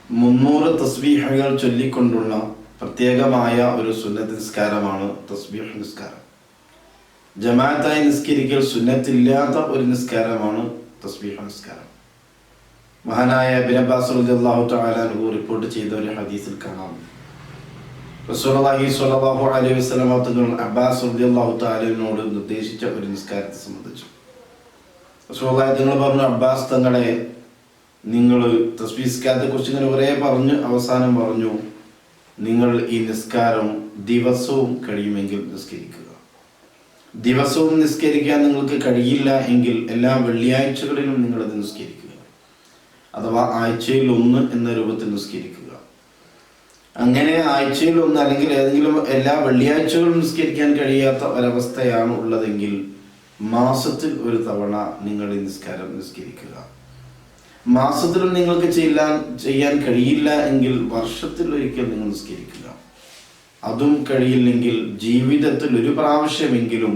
300 തസ്ബീഹുകൾ ചൊല്ലിക്കൊണ്ടുള്ള പ്രത്യേകമായ ഒരു സുന്നത്ത് നിസ്കാരമാണ് തസ്ബീഹ് നിസ്കാരം. ജമാഅത്തായി നിസ്കരിക്കൽ സുന്നത്തില്ലാത്ത ഒരു നിസ്കാരമാണ് തസ്ബീഹ് നിസ്കാരം. മഹാനായ ഇബ്നു അബ്ബാസ് റളിയല്ലാഹു തആല അൻഹു റിപ്പോർട്ട് ചെയ്ത ഒരു ഹദീസിൽ കാണാം, റസൂലുള്ളാഹി സ്വല്ലല്ലാഹു അലൈഹി വസല്ലം തങ്ങൾ അബ്ബാസ് റളിയല്ലാഹു തആലയോട് നിർദ്ദേശിച്ച ഒരു നിസ്കാരത്തെ സംബന്ധിച്ചു. റസൂലുള്ളാഹി തങ്ങൾ പറഞ്ഞു, അബ്ബാസ് തങ്ങളെ, നിങ്ങൾ തസ്ബീഹ് നിസ്കാരത്തെ കുറിച്ച് ഇങ്ങനെ കുറേ പറഞ്ഞ് അവസാനം പറഞ്ഞു, നിങ്ങൾ ഈ നിസ്കാരം ദിവസവും കഴിയുമെങ്കിൽ നിസ്കരിക്കുക. ദിവസവും നിസ്കരിക്കാൻ നിങ്ങൾക്ക് കഴിയില്ല എങ്കിൽ എല്ലാ വെള്ളിയാഴ്ചകളിലും നിങ്ങളത് നിസ്കരിക്കുക, അഥവാ ആഴ്ചയിൽ 1 എന്ന രൂപത്തിൽ നിസ്കരിക്കുക. അങ്ങനെ ആഴ്ചയിൽ 1 അല്ലെങ്കിൽ ഏതെങ്കിലും എല്ലാ വെള്ളിയാഴ്ചകളും നിസ്കരിക്കാൻ കഴിയാത്ത ഒരവസ്ഥയാണ് ഉള്ളതെങ്കിൽ മാസത്തിൽ ഒരു തവണ നിങ്ങൾ ഈ നിസ്കാരം നിസ്കരിക്കുക. മാസത്തിലും നിങ്ങൾക്ക് ചെയ്യാൻ കഴിയില്ല എങ്കിൽ വർഷത്തിൽ ഒരിക്കൽ നിങ്ങൾ നിസ്കരിക്കുക. അതും കഴിയില്ലെങ്കിൽ ജീവിതത്തിൽ ഒരു പ്രാവശ്യമെങ്കിലും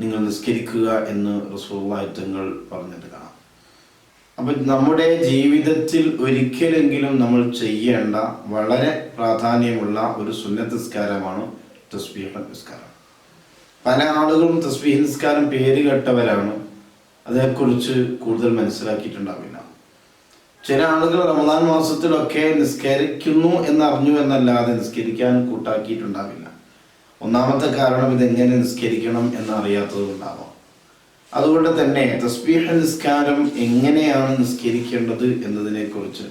നിങ്ങൾ നിസ്കരിക്കുക എന്ന് റസൂലുള്ളാഹി തങ്ങൾ പറഞ്ഞിട്ട് കാണാം. അപ്പം നമ്മുടെ ജീവിതത്തിൽ ഒരിക്കലെങ്കിലും നമ്മൾ ചെയ്യേണ്ട വളരെ പ്രാധാന്യമുള്ള ഒരു സുന്നത്ത് നിസ്കാരമാണ് തസ്ബീഹ് നിസ്കാരം. പല ആളുകളും തസ്ബീഹ് നിസ്കാരം പേര് കേട്ടവരാണ്, അതേക്കുറിച്ച് കൂടുതൽ മനസ്സിലാക്കിയിട്ടുണ്ടാവില്ല. ചില ആളുകൾ റമദാൻ മാസത്തിലൊക്കെ നിസ്കരിക്കുന്നു എന്നറിഞ്ഞു എന്നല്ലാതെ നിസ്കരിക്കാൻ കൂട്ടാക്കിയിട്ടുണ്ടാവില്ല. ഒന്നാമത്തെ കാരണം ഇതെങ്ങനെ നിസ്കരിക്കണം എന്നറിയാത്തത് കൊണ്ടാവാം. അതുകൊണ്ട് തന്നെ തസ്ബീഹ് നിസ്കാരം എങ്ങനെയാണ് നിസ്കരിക്കേണ്ടത് എന്നതിനെക്കുറിച്ച്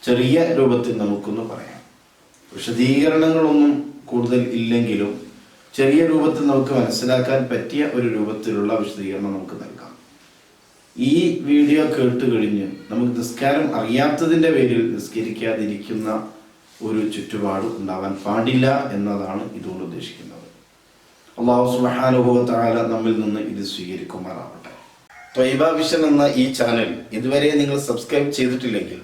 ചെറിയ രൂപത്തിൽ നമുക്കൊന്ന് പറയാം. വിശദീകരണങ്ങളൊന്നും കൂടുതൽ ഇല്ലെങ്കിലും ചെറിയ രൂപത്തിൽ നമുക്ക് മനസ്സിലാക്കാൻ പറ്റിയ ഒരു രൂപത്തിലുള്ള വിശദീകരണം നമുക്ക് നൽകാം. ഈ വീഡിയോ കേട്ട് കഴിഞ്ഞ് നമുക്ക് നിസ്കാരം അറിയാത്തതിൻ്റെ പേരിൽ നിസ്കരിക്കാതിരിക്കുന്ന ഒരു ചുറ്റുപാട് ഉണ്ടാവാൻ പാടില്ല എന്നതാണ് ഇതുകൊണ്ട് ഉദ്ദേശിക്കുന്നത്. അല്ലാഹു സുബ്ഹാനഹു വ തആല നമ്മിൽ നിന്ന് ഇത് സ്വീകരിക്കുമാറാവട്ടെ. ത്വയ്ബ വിഷൻ എന്ന ഈ ചാനൽ ഇതുവരെ നിങ്ങൾ സബ്സ്ക്രൈബ് ചെയ്തിട്ടില്ലെങ്കിൽ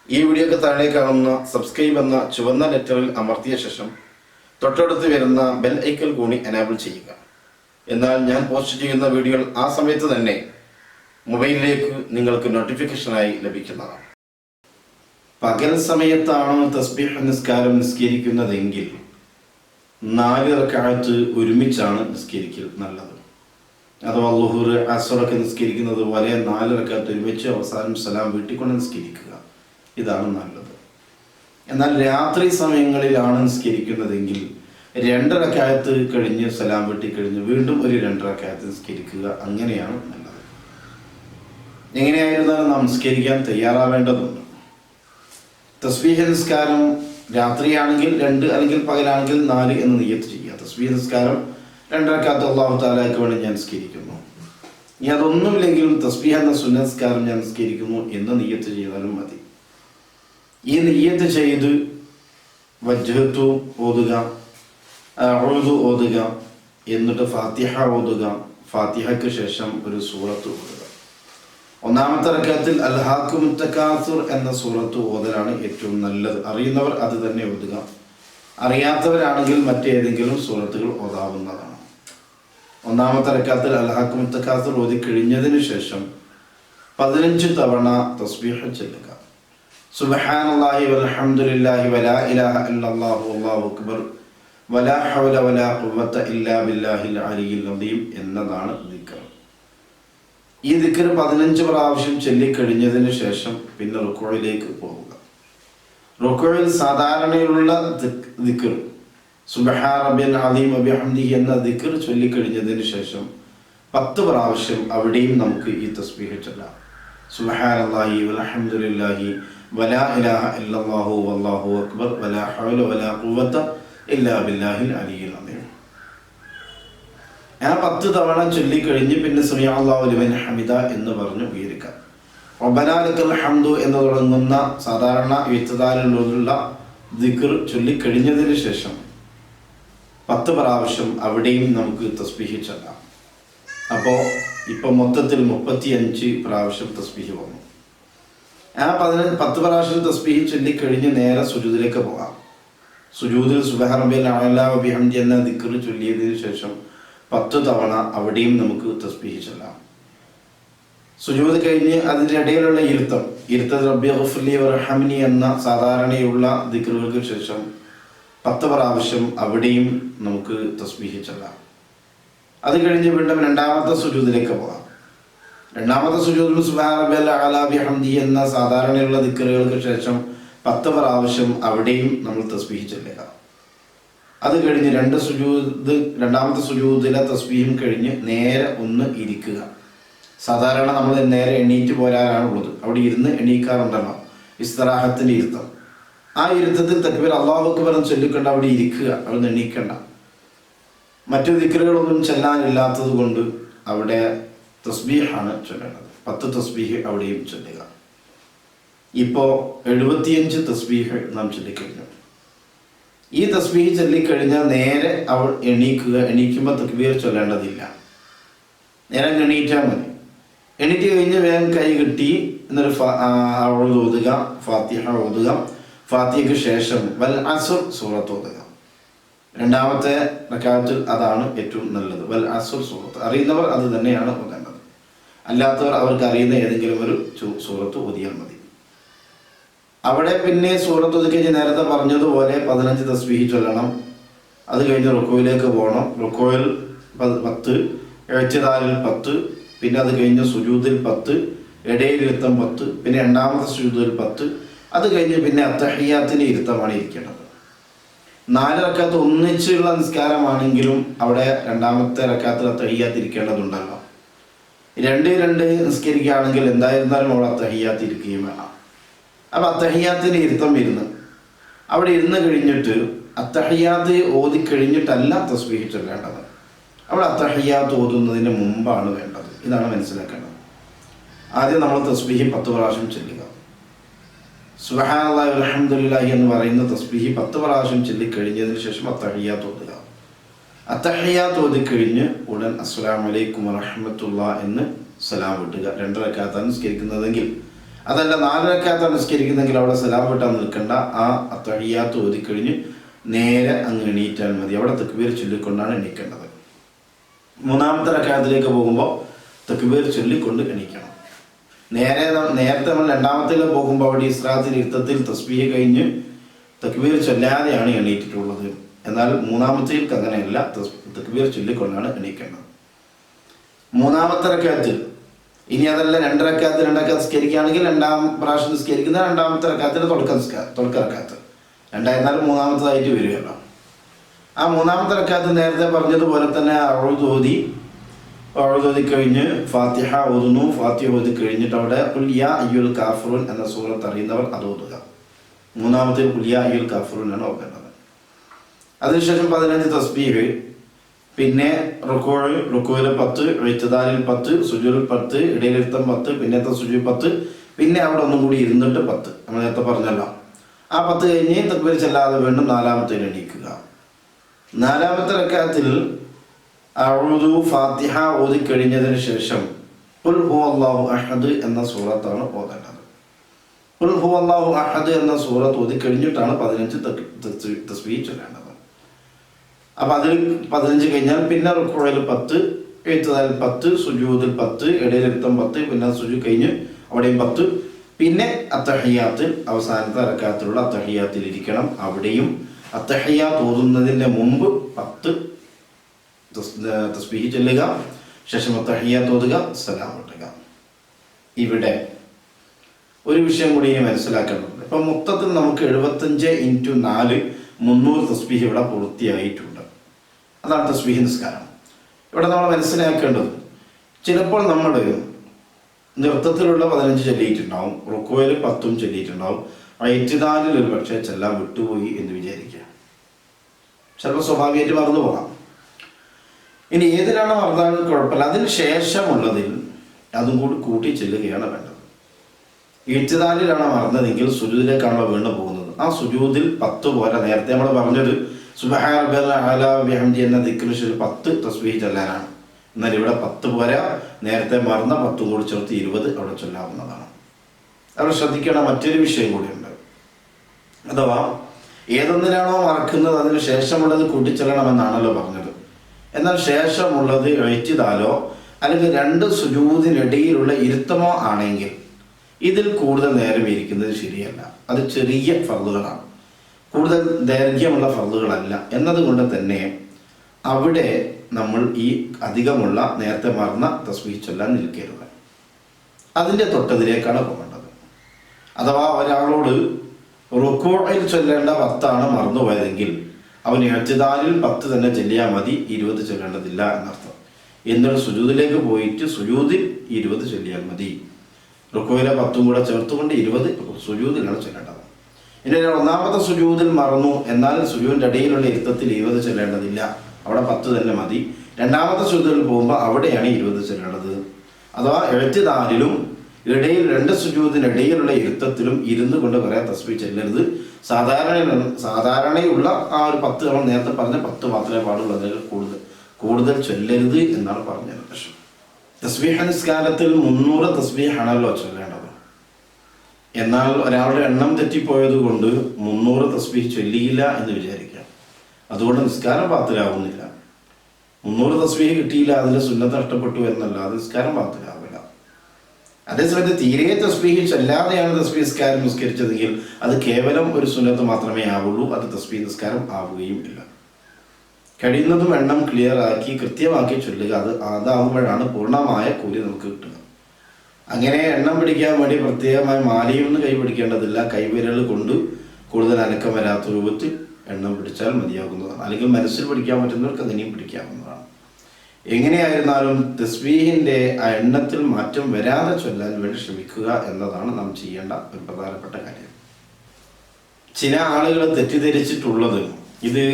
ഈ വീഡിയോക്ക് താഴെ കാണുന്ന സബ്സ്ക്രൈബ് എന്ന ചുവന്ന ലെറ്ററിൽ അമർത്തിയ ശേഷം തൊട്ടടുത്ത് വരുന്ന ബെൽ ഐക്കൺ കൂടി എനേബിൾ ചെയ്യുക. എന്നാൽ ഞാൻ പോസ്റ്റ് ചെയ്യുന്ന വീഡിയോകൾ ആ സമയത്ത് തന്നെ മൊബൈലിലേക്ക് നിങ്ങൾക്ക് നോട്ടിഫിക്കേഷനായി ലഭിക്കുന്നതാണ്. പകൽ സമയത്താണ് തസ്ബീഹ് നിസ്കാരം നിസ്കരിക്കുന്നതെങ്കിൽ 4 റക്അത്ത് ഒരുമിച്ചാണ് നിസ്കരിക്കൽ നല്ലത്. അഥവാ ളുഹർ അസ്റൊക്കെ നിസ്കരിക്കുന്നത് പോലെ 4 റക്അത്ത് ഒരുമിച്ച് അവസാനം സലാം വീട്ടിക്കൊണ്ട് നിസ്കരിക്കുക, ഇതാണ് നല്ലത്. എന്നാൽ രാത്രി സമയങ്ങളിലാണ് നിസ്കരിക്കുന്നതെങ്കിൽ 2 റക്അത്ത് കഴിഞ്ഞ് സലാം വീട്ടി കഴിഞ്ഞ് വീണ്ടും ഒരു 2 റക്അത്ത് നിസ്കരിക്കുക, അങ്ങനെയാണ് നല്ലത്. എങ്ങനെയായിരുന്നാലും നാം നിസ്കരിക്കാൻ തയ്യാറാവേണ്ടതുണ്ട്. തസ്ബീഹ് നിസ്കാരം രാത്രിയാണെങ്കിൽ 2 അല്ലെങ്കിൽ പകലാണെങ്കിൽ 4 എന്ന് നിയ്യത്ത് ചെയ്യുക. തസ്ബീഹ് നിസ്കാരം 2 റക്അത്ത് അല്ലാഹു തആലയ്ക്ക് വേണ്ടി ഞാൻ നിസ്കരിക്കുന്നു, ഇനി അതൊന്നുമില്ലെങ്കിലും തസ്ബീഹ് എന്ന സുന്നത്ത് നിസ്കാരം ഞാൻ നിസ്കരിക്കുന്നു എന്ന് നിയ്യത്ത് ചെയ്താലും മതി. ഈ നിയ്യത്ത് ചെയ്ത് വജ്ഹത്തു ഓതുക, അഊദു ഓതുക, എന്നിട്ട് ഫാത്തിഹ ഓതുക. ഫാത്തിഹയ്ക്ക് ശേഷം ഒരു സൂറത്ത് ഓതുക. ഒന്നാമത്തെ റക്അത്തിൽ അൽഹാകുമുത് തകാസുർ എന്ന സൂറത്ത് ഓതലാണ് ഏറ്റവും നല്ലത്. അറിയുന്നവർ അത് തന്നെ ഓതുക, അറിയാത്തവരാണെങ്കിൽ മറ്റേതെങ്കിലും സൂറത്തുകൾ ഓതാവുന്നതാണ്. ഒന്നാമത്തെ റക്അത്തിൽ അൽഹാകുമുത് തകാസുർ ഓതി കഴിഞ്ഞതിന് ശേഷം 15 തവണ തസ്ബീഹ് ചൊല്ലുക. സുബ്ഹാനല്ലാഹി വൽഹംദുലില്ലാഹി വലാ ഇലാഹ ഇല്ലല്ലാഹു വല്ലാഹു അക്ബർ വലാ ഹൗല വലാ ഖുവത ഇല്ലാ ബില്ലാഹിൽ അലിയിൽ അദീം എന്നതാണ് ദിക്ർ. ഈ ദിക്ർ 15 പ്രാവശ്യം ചൊല്ലിക്കഴിഞ്ഞതിന് ശേഷം പിന്നെ റുക്കൂഇലേക്ക് പോവുക. റുക്കൂഇൽ സാധാരണയുള്ള ദിക്ർ സുബ്ഹാന റബ്ബിൽ അദീം വബിഹംദിഹി എന്ന ദിക്ർ ചൊല്ലിക്കഴിഞ്ഞതിന് ശേഷം 10 പ്രാവശ്യം അവിടെയും നമുക്ക് ഈ തസ്ബീഹ് ചൊല്ലാം. സുബ്ഹാനല്ലാഹി വൽഹംദുലില്ലാഹി വലാ ഇലാഹ ഇല്ലല്ലാഹു വല്ലാഹു അക്ബർ വലാ ഹൗല വലാ ഖുവത ഇല്ലാ ബില്ലാഹിൽ അലിയിൽ അദീം. ആ 10 തവണ ചൊല്ലിക്കഴിഞ്ഞ് പിന്നെ സമിഅ അല്ലാഹു ലിമൻ ഹമിദ എന്ന് പറഞ്ഞ് ഉയരുക. റബ്ബനാ ലക്കൽ ഹംദു എന്ന് തുടങ്ങുന്ന സാധാരണ ഇഅ്തിദാലിലുള്ള ദിക്ർ ചൊല്ലിക്കഴിഞ്ഞതിന് ശേഷം 10 പ്രാവശ്യം അവിടെയും നമുക്ക് തസ്ബീഹ് ചൊല്ലാം. അപ്പോൾ ഇപ്പോൾ മൊത്തത്തിൽ 35 പ്രാവശ്യം തസ്ബീഹ് വന്നു. ആ 10 പ്രാവശ്യം തസ്ബീഹ് ചൊല്ലിക്കഴിഞ്ഞ് നേരെ സുജൂദിലേക്ക് പോകാം. സുജൂദിൽ സുബ്ഹാന റബ്ബിൽ അഅ്ലാ വബിഹംദി എന്ന ദിക്ർ ചൊല്ലിയതിന് ശേഷം 10 തവണ അവിടെയും നമുക്ക് തസ്ബീഹ് ചൊല്ലാം. സുജൂദ് കഴിഞ്ഞ് അതിൻ്റെ ഇടയിലുള്ള ഇരുത്തം റബ്ബി ഗ്ഫിർലി വർഹംനി എന്ന സാധാരണയുള്ള ദിക്റുകൾക്ക് ശേഷം 10 പ്രാവശ്യം അവിടെയും നമുക്ക് തസ്ബീഹ് ചൊല്ലാം. അത് കഴിഞ്ഞ് വീണ്ടും രണ്ടാമത്തെ സുജൂദിലേക്ക് പോകാം. രണ്ടാമത്തെ സുജൂദിൽ സുബ്ഹാന റബ്ബിയൽ അഅല ബിഹംദിഹി എന്ന സാധാരണയുള്ള ദിക്റുകൾക്ക് ശേഷം 10 പ്രാവശ്യം അവിടെയും നമ്മൾ തസ്ബീഹ് ചൊല്ലുക. അത് കഴിഞ്ഞ് രണ്ടാമത്തെ സുജൂദിലെ തസ്ബീഹും കഴിഞ്ഞ് നേരെ ഒന്ന് ഇരിക്കുക. സാധാരണ നമ്മൾ നേരെ എണീറ്റ് പോരാനാണുള്ളത്. അവിടെ ഇരുന്ന് എണീക്കാറുണ്ടല്ലോ, ഇസ്തിറാഹത്തിൻ്റെ ഇരുത്തം. ആ ഇരുത്തത്തിൽ തക്ബീർ അല്ലാഹു അക്ബർ എന്ന് ചൊല്ലിക്കൊണ്ട് അവിടെ ഇരിക്കുക, അവിടെ എണീക്കണ്ട. മറ്റു ദിക്റുകളൊന്നും ചെല്ലാനില്ലാത്തത് കൊണ്ട് അവിടെ തസ്ബീഹാണ് ചൊല്ലേണ്ടത്. 10 തസ്ബീഹ് അവിടെയും ചൊല്ലുക. ഇപ്പോൾ 75 തസ്ബീഹ് നാം ചൊല്ലിക്കഴിഞ്ഞു. ഈ തസ്ബീഹ് ചൊല്ലിക്കഴിഞ്ഞാൽ നേരെ അവൾ എണീക്കുമ്പോൾ തക്ബീർ ചൊല്ലേണ്ടതില്ല. നേരെ എണീറ്റാൽ മതി. എണീറ്റ് കഴിഞ്ഞ് വേഗം കൈ കിട്ടി എന്നൊരു ഓതുക, ഫാത്തിഹ ഓതുക. ഫാത്തിഹയ്ക്ക് ശേഷം വൽ അസ്ർ സൂറത്ത് ഓതുക. രണ്ടാമത്തെ റക്അത്തിൽ അതാണ് ഏറ്റവും നല്ലത്. വൽ അസ്ർ സൂറത്ത് അറിയുന്നവർ അത് തന്നെയാണ് ഓതേണ്ടത്. അല്ലാത്തവർ അവർക്ക് അറിയുന്ന ഏതെങ്കിലും ഒരു സൂറത്ത് ഓതിയാൽ മതി. അവിടെ പിന്നെ സൂറത്ത് ഓതി കഴിഞ്ഞ് നേരത്തെ പറഞ്ഞതുപോലെ 15 തസ്ബീഹ് ചൊല്ലണം. അത് കഴിഞ്ഞ് റുക്കോയിലേക്ക് പോകണം. റുക്കോയിൽ 10, ഇഅ്തിദാലിൽ 10, പിന്നെ അത് കഴിഞ്ഞ് സുജൂദിൽ 10, ഇടയിലിരുത്തം 10, പിന്നെ രണ്ടാമത്തെ സുജൂദിൽ 10. അത് കഴിഞ്ഞ് പിന്നെ അത്തഹിയ്യാത്തിൻ്റെ ഇരുത്തമാണ് ഇരിക്കേണ്ടത്. 4 റക്അത്ത് ഒന്നിച്ചുള്ള നിസ്കാരമാണെങ്കിലും അവിടെ രണ്ടാമത്തെ റക്അത്തിൽ അത്തഹിയ്യാത്ത് ഇരിക്കേണ്ടതുണ്ടല്ലോ. 2 നിസ്കരിക്കുകയാണെങ്കിൽ എന്തായിരുന്നാലും അവിടെ അത്തഹിയ്യാത്ത് ഇരിക്കുകയും വേണം. അപ്പം അത്തഹിയ്യാത്തിൻ്റെ ഇരുത്തം ഇരുന്ന് അവിടെ ഇരുന്ന് കഴിഞ്ഞിട്ട് അത്തഹിയ്യാത്ത് ഓതി കഴിഞ്ഞിട്ടല്ല തസ്ബീഹ് ചൊല്ലേണ്ടത്. അവിടെ അത്തഹിയ്യാത്ത് ഓതുന്നതിന് മുമ്പാണ് വേണ്ടത്. ഇതാണ് മനസ്സിലാക്കേണ്ടത്. ആദ്യം നമ്മൾ തസ്ബീഹ് 10 പ്രാവശ്യം ചൊല്ലുക. സുബ്ഹാനല്ലാഹി വൽഹംദുലില്ലാഹി എന്ന് പറയുന്ന തസ്ബീഹ് 10 പ്രാവശ്യം ചൊല്ലിക്കഴിഞ്ഞതിന് ശേഷം അത്തഹിയ്യാത്ത് ഓതുക. അത്തഹിയ്യാത്ത് ഓതിക്കഴിഞ്ഞ് ഉടൻ അസ്സലാമു അലൈക്കും വറഹ്മത്തുള്ളാഹി എന്ന് സലാം വിട്ടുക. 2 റക്അത്താണ് നിസ്കരിക്കുന്നതെങ്കിൽ, അതല്ല 4 റക്അത്താണ് നിസ്കരിക്കുന്നതെങ്കിൽ അവിടെ സലാം വിട്ടാൽ നിൽക്കേണ്ട. ആ അത്തഹിയ്യാത്ത് ഓതിക്കഴിഞ്ഞ് നേരെ അങ്ങ് എണീറ്റാൽ മതി. അവിടെ തക്ബീർ ചൊല്ലിക്കൊണ്ടാണ് എണീക്കേണ്ടത്. 3ാമത്തെ റക്അത്തിലേക്ക് പോകുമ്പോൾ തക്ബീർ ചൊല്ലിക്കൊണ്ട് എണീക്കണം. നേരത്തെ നമ്മൾ 2ാമത്തേൽ പോകുമ്പോൾ അവിടെ ഇസ്റാത്തിൽ ഇരുത്തത്തിൽ തസ്ബീഹ് കഴിഞ്ഞ് തക്ബീർ ചൊല്ലാതെയാണ് എണീറ്റിട്ടുള്ളത്. എന്നാൽ 3ാമത്തേക്ക് അങ്ങനെയല്ല, തക്ബീർ ചൊല്ലിക്കൊണ്ടാണ് എണീക്കേണ്ടത്. 3ാമത്തെ റക്അത്തിൽ ഇനി അതല്ല 2 റക്അത്ത് നിസ്കരിക്കുകയാണെങ്കിൽ 2ാം പ്രാവശ്യം നിസ്കരിക്കുന്ന 2ാമത്തെ റക്അത്തിൻ്റെ തുടക്ക റക്അത്ത് 2 എന്നാലും 3ാമത്തേതായിട്ട് വരികയല്ലോ. ആ 3ാമത്തെ റക്അത്ത് നേരത്തെ പറഞ്ഞതുപോലെ തന്നെ ഓതി കഴിഞ്ഞ് ഫാത്തിഹ ഓതുന്നു. ഫാത്തിഹ ഓതി കഴിഞ്ഞിട്ട് അവിടെ ഖുൽ യാ അയ്യുൽ കാഫിറൂൻ എന്ന സൂറത്ത് അറിയുന്നവർ അത് ഓതുക. 3ാമത്തെ ഖുൽ യാ അയ്യുൽ കാഫിറൂൻ ആണ് ഓതേണ്ടത്. അതിനുശേഷം 15 തസ്ബീഹ്, പിന്നെ റുക്കോയിൽ 10, ഇഅ്തിദാലിൽ 10, സുജൂദിൽ 10, ഇടയിലിരുത്തം 10, പിന്നത്തെ സുജൂദ് 10, പിന്നെ അവിടെ ഒന്നും കൂടി ഇരുന്നിട്ട് 10. നമ്മൾ നേരത്തെ പറഞ്ഞല്ലോ. ആ 10 കഴിഞ്ഞ് തക്ബീർ ചെല്ലാതെ വീണ്ടും 4ാമത്തേൽ എണീക്കുക. 4ാമത്തെ റക്അത്തിൽ അഊദു ഫാത്തിഹ ഓതി കഴിഞ്ഞതിന് ശേഷം ഖുൽ ഹുവല്ലാഹു അഹദ് എന്ന സൂറത്താണ് ഓതേണ്ടത്. ഖുൽ ഹുവല്ലാഹു അഹദ് എന്ന സൂറത്ത് ഓതി കഴിഞ്ഞിട്ടാണ് 15 തസ്ബീഹ് ചൊല്ലേണ്ടത്. അപ്പം അതിൽ 15 കഴിഞ്ഞാൽ പിന്നെ റുക്കൂഇൽ 10, ഇഅ്തിദാലിൽ 10, സുജൂദിൽ 10, ഇടയിലിരുത്തം 10, പിന്നെ സുജൂദ് കഴിഞ്ഞ് അവിടെയും 10, പിന്നെ അത്തഹിയ്യാത്തിൽ അവസാനത്തെ റക്അത്തിലുള്ള അത്തഹിയ്യാത്തിൽ ഇരിക്കണം. അവിടെയും അത്തഹിയ്യാത്ത് ഓതുന്നതിൻ്റെ മുമ്പ് 10 തസ്ബീഹ് ചൊല്ലുക. ശേഷം അത്തഹിയ്യാത്ത് ഓതുക, സലാം വിട്ടുക. ഇവിടെ ഒരു വിഷയം കൂടി ഇനി മനസ്സിലാക്കേണ്ടതുണ്ട്. ഇപ്പം മൊത്തത്തിൽ നമുക്ക് 75 × 4 300 തസ്ബീഹ് ഇവിടെ പൂർത്തിയായിട്ടുണ്ട്. അതാണ് തസ്ബീഹ് നിസ്കാരം. ഇവിടെ നമ്മൾ മനസ്സിലാക്കേണ്ടത്, ചിലപ്പോൾ നമ്മൾ നൃത്തത്തിലുള്ള 15 ചൊല്ലിയിട്ടുണ്ടാവും, റുക്കോയിൽ 10 ചൊല്ലിയിട്ടുണ്ടാവും, ഇഅ്തിദാലിൽ ഒരു പക്ഷേ ചെല്ലാൻ വിട്ടുപോയി എന്ന് വിചാരിക്കുക. ചിലപ്പോൾ സ്വാഭാവികമായിട്ട് മറന്നു പോകാം. ഇനി ഏതിലാണ് മറന്നാൽ കുഴപ്പമില്ല, അതിന് ശേഷമുള്ളതിൽ അതും കൂടി കൂട്ടി ചെല്ലുകയാണ് വേണ്ടത്. ഇഅ്തിദാലിലാണ് മറന്നതെങ്കിൽ സുജൂദിലേക്കാണല്ലോ വീണ് പോകുന്നത്. ആ സുജൂദിൽ 10 പോരാ. നേരത്തെ നമ്മൾ പറഞ്ഞത് സുബ്ഹാന റബ്ബിയൽ അഅല ബിഹംദി എന്ന ദിക്റിന് ശേഷം 10 തസ്ബീഹ് ചൊല്ലാനാണ്. എന്നാൽ ഇവിടെ 10 പോരാ. നേരത്തെ മറന്ന 10 കൂടി ചേർത്ത് 20 അവിടെ ചൊല്ലാവുന്നതാണ്. അവിടെ ശ്രദ്ധിക്കേണ്ട മറ്റൊരു വിഷയം കൂടിയുണ്ട്. അഥവാ ഏതൊന്നിനാണോ മറക്കുന്നത് അതിന് ശേഷമുള്ളത് കൂട്ടിച്ചൊല്ലണമെന്നാണല്ലോ പറഞ്ഞത്. എന്നാൽ ശേഷമുള്ളത് ഇഅ്തിദാലോ അല്ലെങ്കിൽ 2 സുജൂദിനിടയിലുള്ള ഇരുത്തമോ ആണെങ്കിൽ ഇതിൽ കൂടുതൽ നേരം ഇരിക്കുന്നത് ശരിയല്ല. അത് ചെറിയ ഫർളുകളാണ്, കൂടുതൽ ദൈർഘ്യമുള്ള ഫർളുകളല്ല. എന്നതുകൊണ്ട് തന്നെ അവിടെ നമ്മൾ ഈ അധികമുള്ള നേരത്തെ മറന്ന തസ്ബീഹ് ചൊല്ലാൻ നിൽക്കരുത്. അതിൻ്റെ തൊട്ടതിലേക്കാണ് പോകേണ്ടത്. അഥവാ ഒരാളോട് റുക്കൂഇൽ ചൊല്ലേണ്ട 10 മറന്നുപോയതെങ്കിൽ അവൻ ഇഅ്തിദാലിൽ 10 തന്നെ ചൊല്ലിയാൽ മതി, 20 ചൊല്ലേണ്ടതില്ല എന്നർത്ഥം. എന്നിട്ട് സുജൂദിലേക്ക് പോയിട്ട് സുജൂദിൽ 20 ചൊല്ലിയാൽ മതി. റുക്കൂഇലെ 10 കൂടെ ചേർത്തുകൊണ്ട് 20 സുജൂദിലാണ് ചൊല്ലേണ്ടത്. ഇനി ഒന്നാമത്തെ സുജൂദിൽ മറന്നു, എന്നാൽ സുജൂദിൻ്റെ ഇടയിലുള്ള ഇരുത്തത്തിൽ 20 ചൊല്ലേണ്ടതില്ല, അവിടെ 10 തന്നെ മതി. രണ്ടാമത്തെ സുജൂദിൽ പോകുമ്പോൾ അവിടെയാണ് 20 ചൊല്ലേണ്ടത്. അഥവാ ഇഅ്തിദാലിലും ഇടയിൽ 2 സുജൂദിനിടയിലുള്ള ഇരുത്തത്തിലും ഇരുന്ന് കൊണ്ട് പറയാൻ തസ്ബീഹ് ചെല്ലരുത്. സാധാരണയുള്ള ആ ഒരു 10 നമ്മൾ നേരത്തെ പറഞ്ഞ 10 മാത്രമേ പാടുള്ളൂ, അതിൽ കൂടുതൽ ചൊല്ലരുത് എന്നാണ് പറഞ്ഞത്. തസ്ബീഹ് നിസ്കാരത്തിൽ 300 തസ്ബീഹാണല്ലോ ചൊല്ലേണ്ടത്. എന്നാൽ ഒരാളുടെ എണ്ണം തെറ്റിപ്പോയത് കൊണ്ട് 300 തസ്ബീഹ് ചൊല്ലിയില്ല എന്ന് വിചാരിക്കാം, അതുകൊണ്ട് നിസ്കാരം ബാത്തിലാവുന്നില്ല. 300 തസ്ബീഹ് കിട്ടിയില്ല, അതിൻ്റെ സുന്നത്ത് നഷ്ടപ്പെട്ടു എന്നല്ല, അത് നിസ്കാരം ബാത്തിലാവില്ല. അതേസമയത്ത് തീരെ തസ്ബീഹ് ചൊല്ലാതെയാണ് തസ്ബീഹ് നിസ്കാരം നിസ്കരിച്ചതെങ്കിൽ അത് കേവലം ഒരു സുന്നത്ത് മാത്രമേ ആവുള്ളൂ, അത് തസ്ബീഹ് നിസ്കാരം ആവുകയും ഇല്ല. കഴിയുന്നതും എണ്ണം ക്ലിയർ ആക്കി കൃത്യമാക്കി ചൊല്ലുക, അതാവുമ്പോഴാണ് പൂർണ്ണമായ കൂലി നമുക്ക് കിട്ടുക. അങ്ങനെ എണ്ണം പിടിക്കാൻ വേണ്ടി പ്രത്യേകമായി മാലയൊന്നും കൈ പിടിക്കേണ്ടതില്ല. കൈവിരൽ കൊണ്ട് കൂടുതൽ അനക്കം വരാത്ത രൂപത്തിൽ എണ്ണം പിടിച്ചാൽ മതിയാകുന്നതാണ്. അല്ലെങ്കിൽ മനസ്സിൽ പിടിക്കാൻ പറ്റുന്നവർക്ക് അതിനെയും പിടിക്കാവുന്നതാണ്. എങ്ങനെയായിരുന്നാലും തസ്ബീഹിൻ്റെ ആ എണ്ണത്തിൽ മാറ്റം വരാതെ ചൊല്ലാൻ വേണ്ടി ശ്രമിക്കുക എന്നതാണ് നാം ചെയ്യേണ്ട ഒരു പ്രധാനപ്പെട്ട കാര്യം. ചില ആളുകൾ തെറ്റിദ്ധരിച്ചിട്ടുള്ളത് ഇത്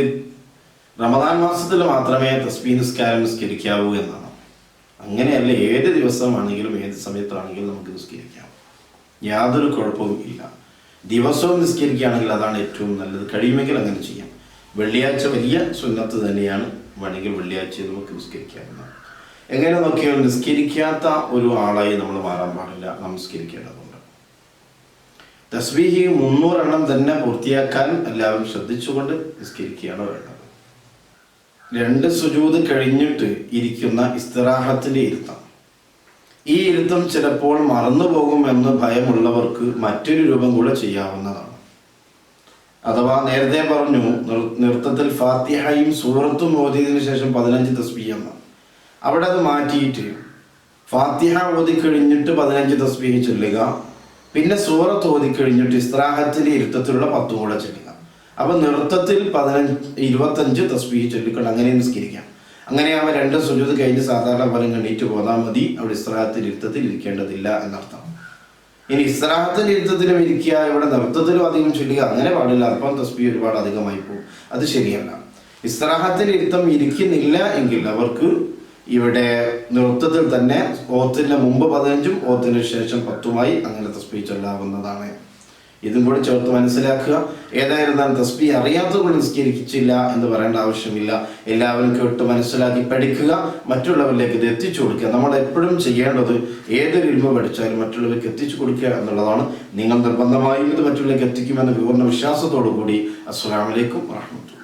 റമദാൻ മാസത്തിൽ മാത്രമേ തസ്ബീഹ് നിസ്കാരം നിസ്കരിക്കാവൂ എന്നാണ്. അങ്ങനെയല്ല, ഏത് ദിവസമാണെങ്കിലും ഏത് സമയത്താണെങ്കിലും നമുക്ക് നിസ്കരിക്കാം, യാതൊരു കുഴപ്പവും ഇല്ല. ദിവസവും നിസ്കരിക്കുകയാണെങ്കിൽ അതാണ് ഏറ്റവും നല്ലത്. കഴിയുമെങ്കിൽ അങ്ങനെ ചെയ്യാം. വെള്ളിയാഴ്ച വലിയ സുന്നത്ത് തന്നെയാണ്, വേണമെങ്കിൽ വെള്ളിയാഴ്ച നമുക്ക് നിസ്കരിക്കാവുന്നതാണ്. എങ്ങനെ നോക്കിയാൽ നിസ്കരിക്കാത്ത ഒരു ആളായി നമ്മൾ മാറാൻ പാടില്ല, നമസ്കരിക്കേണ്ടതുണ്ട്. തസ്ബീഹ് 300 എണ്ണം തന്നെ പൂർത്തിയാക്കാൻ എല്ലാവരും ശ്രദ്ധിച്ചുകൊണ്ട് നിസ്കരിക്കുകയാണ് വേണ്ടത്. 2 സുജൂദ് കഴിഞ്ഞിട്ട് ഇരിക്കുന്ന ഇസ്തിറാഹത്തിന്റെ ഇരുത്തം, ഈ ഇരുത്തം ചിലപ്പോൾ മറന്നുപോകുമെന്ന് ഭയമുള്ളവർക്ക് മറ്റൊരു രൂപം കൂടെ ചെയ്യാവുന്നതാണ്. അഥവാ നേരത്തെ പറഞ്ഞു നൃത്തത്തിൽ ഫാത്തിഹയും സൂറത്തും ഓതിയതിനു ശേഷം 15 തസ്ബീഹ് എന്ന്, അവിടെ അത് മാറ്റിയിട്ട് ഫാത്തിഹ ഓതിക്കഴിഞ്ഞിട്ട് 15 തസ്ബീഹ് ചൊല്ലുക, പിന്നെ സൂറത്ത് ഓതിക്കഴിഞ്ഞിട്ട് ഇസ്തിറാഹത്തിന്റെ ഇരുത്തത്തിലുള്ള 10 കൂടെ ചൊല്ലുക. അപ്പം നൃത്തത്തിൽ 25 തസ്ബീഹ് ചൊല്ലിക്കൊണ്ട് അങ്ങനെ നിസ്കരിക്കാം. അങ്ങനെയാവുമ്പോൾ 2 സുജൂദ് കഴിഞ്ഞ് സാധാരണ പോലെ എണീറ്റ് പോന്നാൽ മതി, അവിടെ ഇസ്തിറാഹത്തിന്റെ ഇരുത്തത്തിൽ ഇരിക്കേണ്ടതില്ല എന്നർത്ഥം. ഇനി ഇസ്തിറാഹത്തിന്റെ ഇരുത്തത്തിലും ഇരിക്കുക, ഇവിടെ നൃത്തത്തിലും അധികം ചൊല്ലുക, അങ്ങനെ പാടില്ല. അല്പം തസ്ബീഹ് ഒരുപാട് അധികമായി പോകും, അത് ശരിയല്ല. ഇസ്തിറാഹത്തിന്റെ ഇരുത്തം ഇരിക്കുന്നില്ല എങ്കിൽ അവർക്ക് ഇവിടെ നൃത്തത്തിൽ തന്നെ ഓത്തിന് മുമ്പ് 15ഉം ഓത്തിന് ശേഷം 10ഉമായി അങ്ങനെ തസ്ബീഹ് ചൊല്ലാവുന്നതാണ്. ഇതും കൂടി ചേർത്ത് മനസ്സിലാക്കുക. ഏതായിരുന്നാലും തസ്ബീഹ് അറിയാത്തത് കൊണ്ട് നിസ്കരിച്ചില്ല എന്ന് പറയേണ്ട ആവശ്യമില്ല. എല്ലാവരും കേട്ട് മനസ്സിലാക്കി പഠിക്കുക, മറ്റുള്ളവരിലേക്ക് ഇത് എത്തിച്ചു കൊടുക്കുക. നമ്മൾ എപ്പോഴും ചെയ്യേണ്ടത് ഏതൊരു ഇൽമ പഠിച്ചാലും മറ്റുള്ളവർക്ക് എത്തിച്ചു കൊടുക്കുക എന്നുള്ളതാണ്. നിങ്ങൾ നിർബന്ധമായും ഇത് മറ്റുള്ളവർക്ക് എത്തിക്കുമെന്ന പൂർണ്ണ വിശ്വാസത്തോടു കൂടി അസ്സലാമു അലൈക്കും വറഹ്മത്തുള്ളാഹി.